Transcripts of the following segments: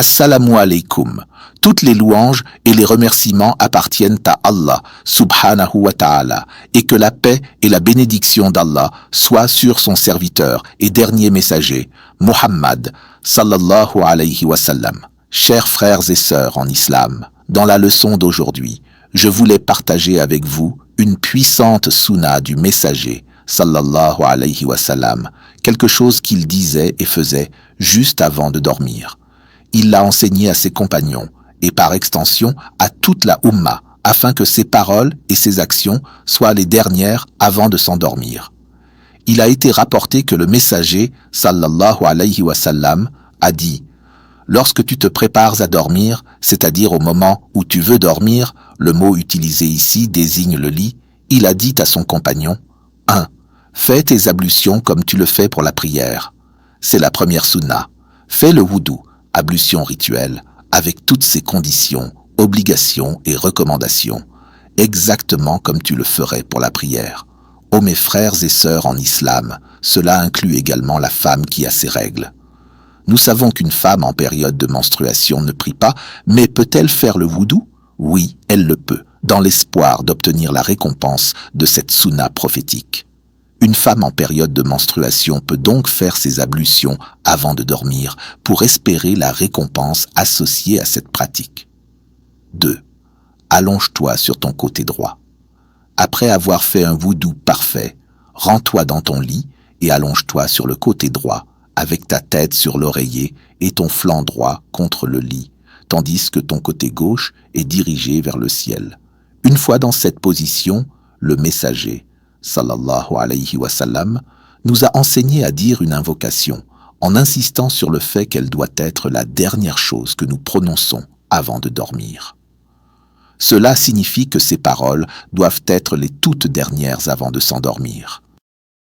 Assalamu alaikum. Toutes les louanges et les remerciements appartiennent à Allah, subhanahu wa ta'ala, et que la paix et la bénédiction d'Allah soient sur son serviteur et dernier messager, Muhammad, sallallahu alayhi wa sallam. Chers frères et sœurs en islam, dans la leçon d'aujourd'hui, je voulais partager avec vous une puissante sunna du messager, sallallahu alayhi wa sallam, quelque chose qu'il disait et faisait juste avant de dormir. Il l'a enseigné à ses compagnons et par extension à toute la Ummah, afin que ses paroles et ses actions soient les dernières avant de s'endormir. Il a été rapporté que le messager, sallallahu alayhi wa sallam, a dit « Lorsque tu te prépares à dormir, c'est-à-dire au moment où tu veux dormir, le mot utilisé ici désigne le lit, il a dit à son compagnon « 1. Fais tes ablutions comme tu le fais pour la prière. C'est la première sunna. Fais le wudu, ablution rituelle, avec toutes ses conditions, obligations et recommandations, exactement comme tu le ferais pour la prière. Ô mes frères et sœurs en islam, cela inclut également la femme qui a ses règles. Nous savons qu'une femme en période de menstruation ne prie pas, mais peut-elle faire le wudu? Oui, elle le peut, dans l'espoir d'obtenir la récompense de cette sunna prophétique. Une femme en période de menstruation peut donc faire ses ablutions avant de dormir pour espérer la récompense associée à cette pratique. 2. Allonge-toi sur ton côté droit. Après avoir fait un wudu parfait, rends-toi dans ton lit et allonge-toi sur le côté droit avec ta tête sur l'oreiller et ton flanc droit contre le lit, tandis que ton côté gauche est dirigé vers le ciel. Une fois dans cette position, le messager, sallallahu alayhi wa sallam, nous a enseigné à dire une invocation en insistant sur le fait qu'elle doit être la dernière chose que nous prononçons avant de dormir. Cela signifie que ces paroles doivent être les toutes dernières avant de s'endormir.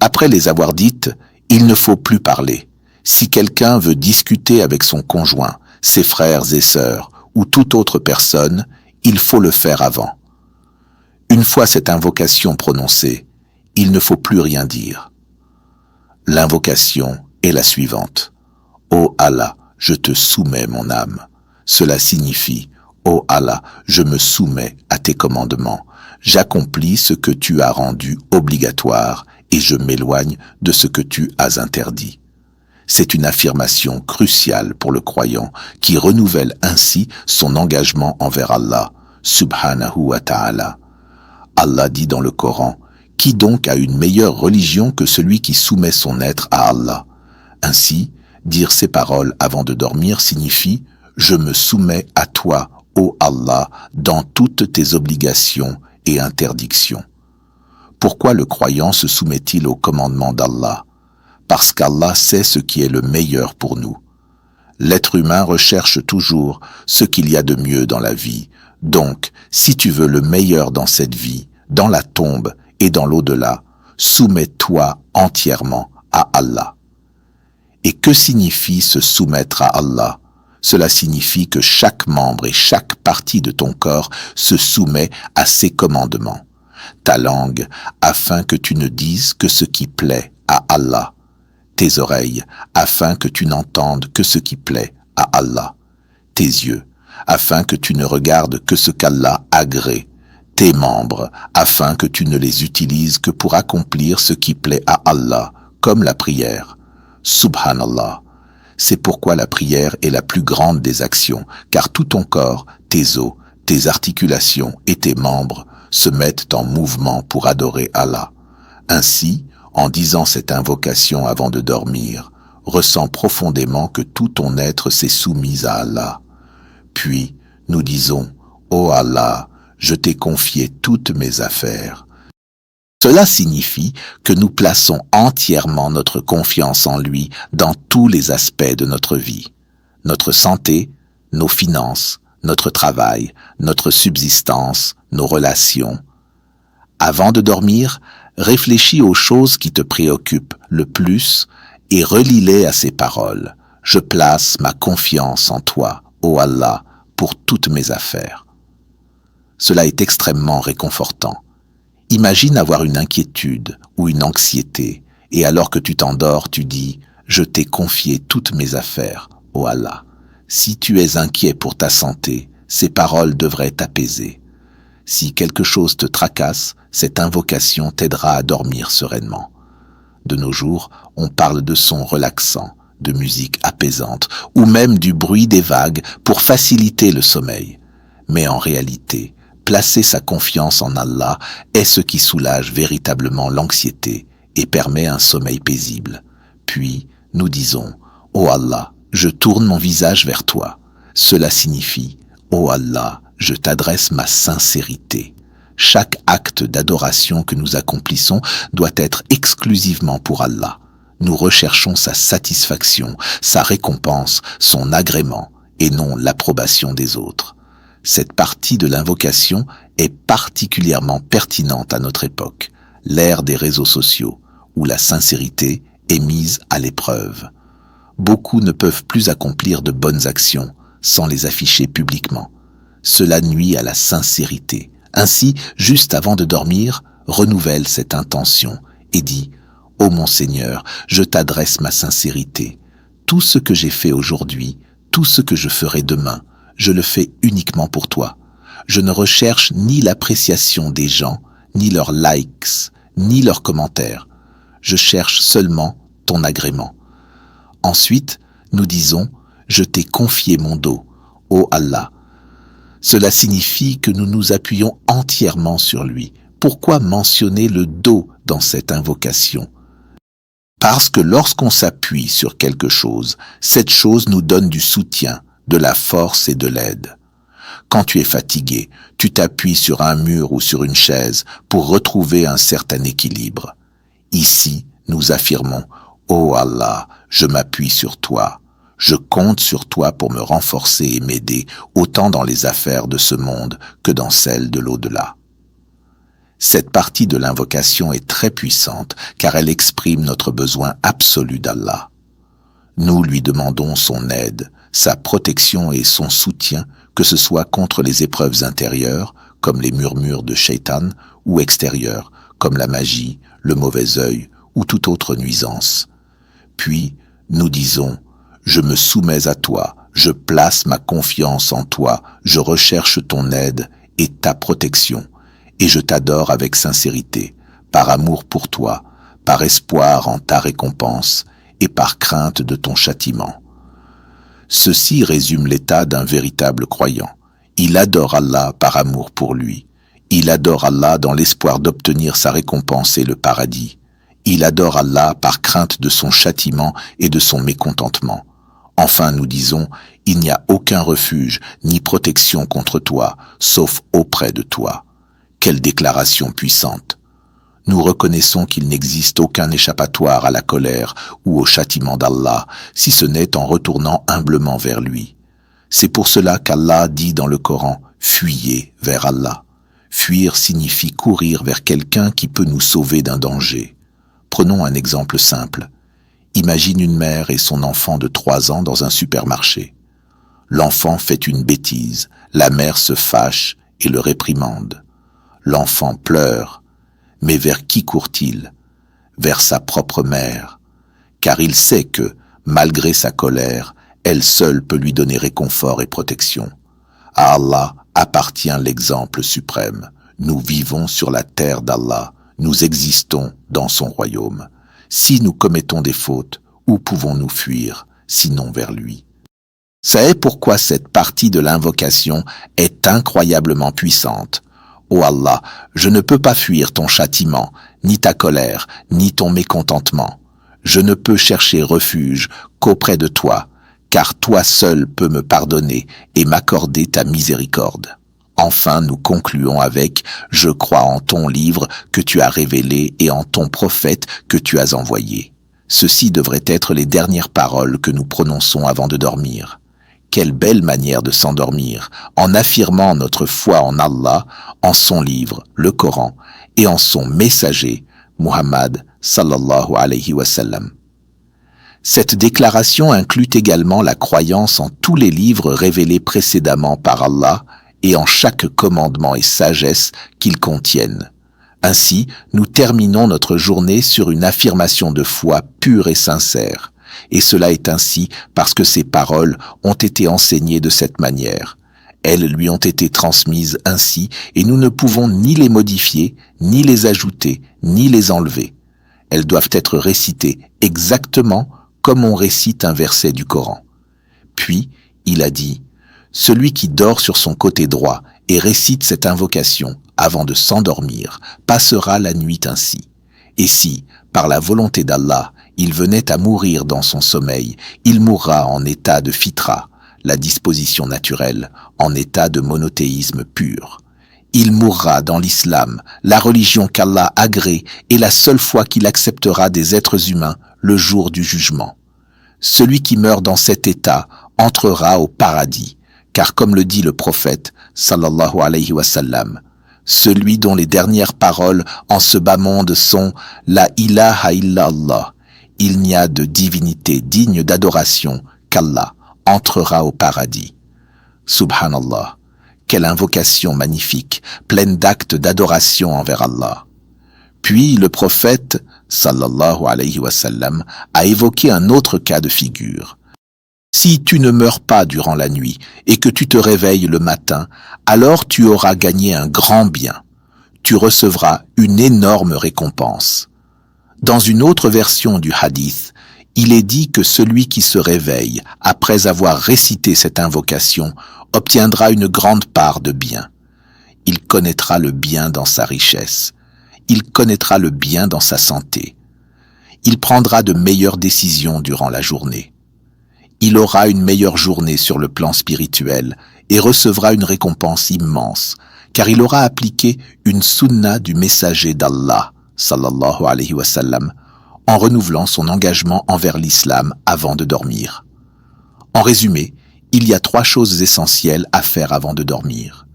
Après les avoir dites, il ne faut plus parler. Si quelqu'un veut discuter avec son conjoint, ses frères et sœurs ou toute autre personne, il faut le faire avant. Une fois cette invocation prononcée, il ne faut plus rien dire. L'invocation est la suivante. Ô Allah, je te soumets mon âme. Cela signifie, ô Allah, je me soumets à tes commandements. J'accomplis ce que tu as rendu obligatoire et je m'éloigne de ce que tu as interdit. C'est une affirmation cruciale pour le croyant qui renouvelle ainsi son engagement envers Allah, subhanahu wa ta'ala. Allah dit dans le Coran, « Qui donc a une meilleure religion que celui qui soumet son être à Allah ?» Ainsi, dire ces paroles avant de dormir signifie « Je me soumets à toi, ô Allah, dans toutes tes obligations et interdictions. » Pourquoi le croyant se soumet-il au commandement d'Allah? Parce qu'Allah sait ce qui est le meilleur pour nous. L'être humain recherche toujours ce qu'il y a de mieux dans la vie. Donc, si tu veux le meilleur dans cette vie, dans la tombe et dans l'au-delà, soumets-toi entièrement à Allah. Et que signifie se soumettre à Allah? Cela signifie que chaque membre et chaque partie de ton corps se soumet à ses commandements. Ta langue, afin que tu ne dises que ce qui plaît à Allah. Tes oreilles, afin que tu n'entendes que ce qui plaît à Allah. Tes yeux, afin que tu ne regardes que ce qu'Allah agrée. Tes membres, afin que tu ne les utilises que pour accomplir ce qui plaît à Allah, comme la prière. Subhanallah. C'est pourquoi la prière est la plus grande des actions, car tout ton corps, tes os, tes articulations et tes membres se mettent en mouvement pour adorer Allah. Ainsi, en disant cette invocation avant de dormir, ressens profondément que tout ton être s'est soumis à Allah. Puis, nous disons, « Ô Allah, je t'ai confié toutes mes affaires. » Cela signifie que nous plaçons entièrement notre confiance en lui dans tous les aspects de notre vie. Notre santé, nos finances, notre travail, notre subsistance, nos relations. Avant de dormir, réfléchis aux choses qui te préoccupent le plus et relie-les à ces paroles. Je place ma confiance en toi, ô Allah, pour toutes mes affaires. Cela est extrêmement réconfortant. Imagine avoir une inquiétude ou une anxiété, et alors que tu t'endors, tu dis « Je t'ai confié toutes mes affaires, ô Allah ». Si tu es inquiet pour ta santé, ces paroles devraient t'apaiser. Si quelque chose te tracasse, cette invocation t'aidera à dormir sereinement. De nos jours, on parle de sons relaxants, de musique apaisante, ou même du bruit des vagues pour faciliter le sommeil. Mais en réalité, placer sa confiance en Allah est ce qui soulage véritablement l'anxiété et permet un sommeil paisible. Puis, nous disons, « Ô Allah, je tourne mon visage vers toi ». Cela signifie, « Ô Allah, je t'adresse ma sincérité ». Chaque acte d'adoration que nous accomplissons doit être exclusivement pour Allah. Nous recherchons sa satisfaction, sa récompense, son agrément, et non l'approbation des autres. Cette partie de l'invocation est particulièrement pertinente à notre époque, l'ère des réseaux sociaux, où la sincérité est mise à l'épreuve. Beaucoup ne peuvent plus accomplir de bonnes actions sans les afficher publiquement. Cela nuit à la sincérité. Ainsi, juste avant de dormir, renouvelle cette intention et dis « Ô mon Seigneur, je t'adresse ma sincérité. Tout ce que j'ai fait aujourd'hui, tout ce que je ferai demain, je le fais uniquement pour toi. Je ne recherche ni l'appréciation des gens, ni leurs likes, ni leurs commentaires. Je cherche seulement ton agrément. » Ensuite, nous disons « Je t'ai confié mon dos, ô Allah. » Cela signifie que nous nous appuyons entièrement sur lui. Pourquoi mentionner le dos dans cette invocation? Parce que lorsqu'on s'appuie sur quelque chose, cette chose nous donne du soutien, de la force et de l'aide. Quand tu es fatigué, tu t'appuies sur un mur ou sur une chaise pour retrouver un certain équilibre. Ici, nous affirmons « Ô Allah, je m'appuie sur toi. Je compte sur toi pour me renforcer et m'aider, autant dans les affaires de ce monde que dans celles de l'au-delà. » Cette partie de l'invocation est très puissante car elle exprime notre besoin absolu d'Allah. Nous lui demandons son aide, sa protection et son soutien, que ce soit contre les épreuves intérieures, comme les murmures de Shaitan, ou extérieures, comme la magie, le mauvais œil ou toute autre nuisance. Puis, nous disons « Je me soumets à toi, je place ma confiance en toi, je recherche ton aide et ta protection, et je t'adore avec sincérité, par amour pour toi, par espoir en ta récompense et par crainte de ton châtiment. » Ceci résume l'état d'un véritable croyant. Il adore Allah par amour pour lui. Il adore Allah dans l'espoir d'obtenir sa récompense et le paradis. Il adore Allah par crainte de son châtiment et de son mécontentement. Enfin, nous disons, il n'y a aucun refuge ni protection contre toi, sauf auprès de toi. Quelle déclaration puissante! Nous reconnaissons qu'il n'existe aucun échappatoire à la colère ou au châtiment d'Allah, si ce n'est en retournant humblement vers lui. C'est pour cela qu'Allah dit dans le Coran « Fuyez vers Allah ». Fuir signifie courir vers quelqu'un qui peut nous sauver d'un danger. Prenons un exemple simple. Imagine une mère et son enfant de 3 ans dans un supermarché. L'enfant fait une bêtise, la mère se fâche et le réprimande. L'enfant pleure. Mais vers qui court-il? Vers sa propre mère, car il sait que, malgré sa colère, elle seule peut lui donner réconfort et protection. À Allah appartient l'exemple suprême. Nous vivons sur la terre d'Allah, nous existons dans son royaume. Si nous commettons des fautes, où pouvons-nous fuir, sinon vers lui? C'est pourquoi cette partie de l'invocation est incroyablement puissante. Ô Allah, je ne peux pas fuir ton châtiment, ni ta colère, ni ton mécontentement. Je ne peux chercher refuge qu'auprès de toi, car toi seul peux me pardonner et m'accorder ta miséricorde. Enfin, nous concluons avec « Je crois en ton livre que tu as révélé et en ton prophète que tu as envoyé ». Ceci devraient être les dernières paroles que nous prononçons avant de dormir. Quelle belle manière de s'endormir, en affirmant notre foi en Allah, en son livre, le Coran, et en son messager, Muhammad sallallahu alayhi wa sallam. Cette déclaration inclut également la croyance en tous les livres révélés précédemment par Allah et en chaque commandement et sagesse qu'ils contiennent. Ainsi, nous terminons notre journée sur une affirmation de foi pure et sincère. et cela est ainsi parce que ces paroles ont été enseignées de cette manière. Elles lui ont été transmises ainsi et nous ne pouvons ni les modifier, ni les ajouter, ni les enlever. Elles doivent être récitées exactement comme on récite un verset du Coran. Puis, il a dit, « Celui qui dort sur son côté droit et récite cette invocation avant de s'endormir passera la nuit ainsi. Et si, par la volonté d'Allah, il venait à mourir dans son sommeil, il mourra en état de fitra, la disposition naturelle, en état de monothéisme pur. Il mourra dans l'islam, la religion qu'Allah agrée et la seule foi qu'il acceptera des êtres humains le jour du jugement. Celui qui meurt dans cet état entrera au paradis, car comme le dit le prophète, sallallahu alayhi wa sallam, celui dont les dernières paroles en ce bas monde sont « La ilaha illallah », il n'y a de divinité digne d'adoration qu'Allah entrera au paradis. Subhanallah, quelle invocation magnifique, pleine d'actes d'adoration envers Allah. Puis le prophète, sallallahu alayhi wa sallam, a évoqué un autre cas de figure. Si tu ne meurs pas durant la nuit et que tu te réveilles le matin, alors tu auras gagné un grand bien. Tu recevras une énorme récompense. Dans une autre version du hadith, il est dit que celui qui se réveille après avoir récité cette invocation obtiendra une grande part de bien. Il connaîtra le bien dans sa richesse. Il connaîtra le bien dans sa santé. Il prendra de meilleures décisions durant la journée. Il aura une meilleure journée sur le plan spirituel et recevra une récompense immense, car il aura appliqué une sunna du messager d'Allah, sallallahu alayhi wa sallam, en renouvelant son engagement envers l'islam avant de dormir. En résumé, il y a 3 choses essentielles à faire avant de dormir.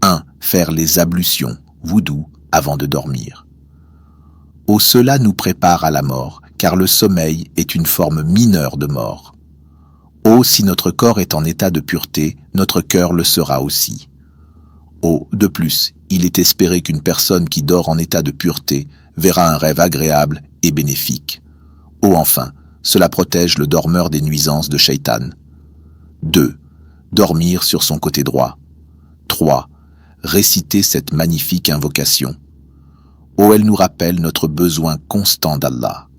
1. Faire les ablutions, wudu, avant de dormir. Cela nous prépare à la mort, car le sommeil est une forme mineure de mort. Si notre corps est en état de pureté, notre cœur le sera aussi. De plus, il est espéré qu'une personne qui dort en état de pureté verra un rêve agréable et bénéfique. Enfin, cela protège le dormeur des nuisances de Shaitan. 2. Dormir sur son côté droit. 3. Réciter cette magnifique invocation. Elle nous rappelle notre besoin constant d'Allah.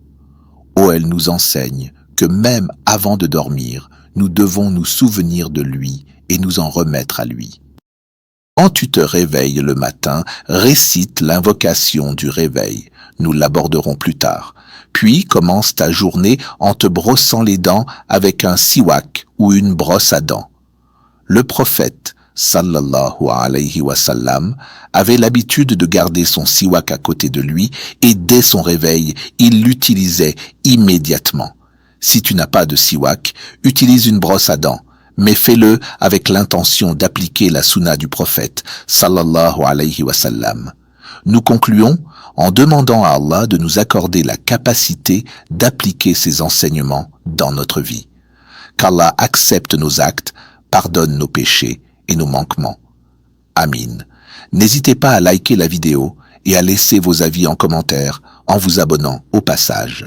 Elle nous enseigne que même avant de dormir, nous devons nous souvenir de lui et nous en remettre à lui. Quand tu te réveilles le matin, récite l'invocation du réveil. Nous l'aborderons plus tard. Puis commence ta journée en te brossant les dents avec un siwak ou une brosse à dents. Le prophète, sallallahu alayhi wa sallam, avait l'habitude de garder son siwak à côté de lui et dès son réveil, il l'utilisait immédiatement. Si tu n'as pas de siwak, utilise une brosse à dents, mais fais-le avec l'intention d'appliquer la sunna du prophète, sallallahu alayhi wa sallam. Nous concluons en demandant à Allah de nous accorder la capacité d'appliquer ses enseignements dans notre vie. Qu'Allah accepte nos actes, pardonne nos péchés et nos manquements. Amin. N'hésitez pas à liker la vidéo et à laisser vos avis en commentaire en vous abonnant au passage.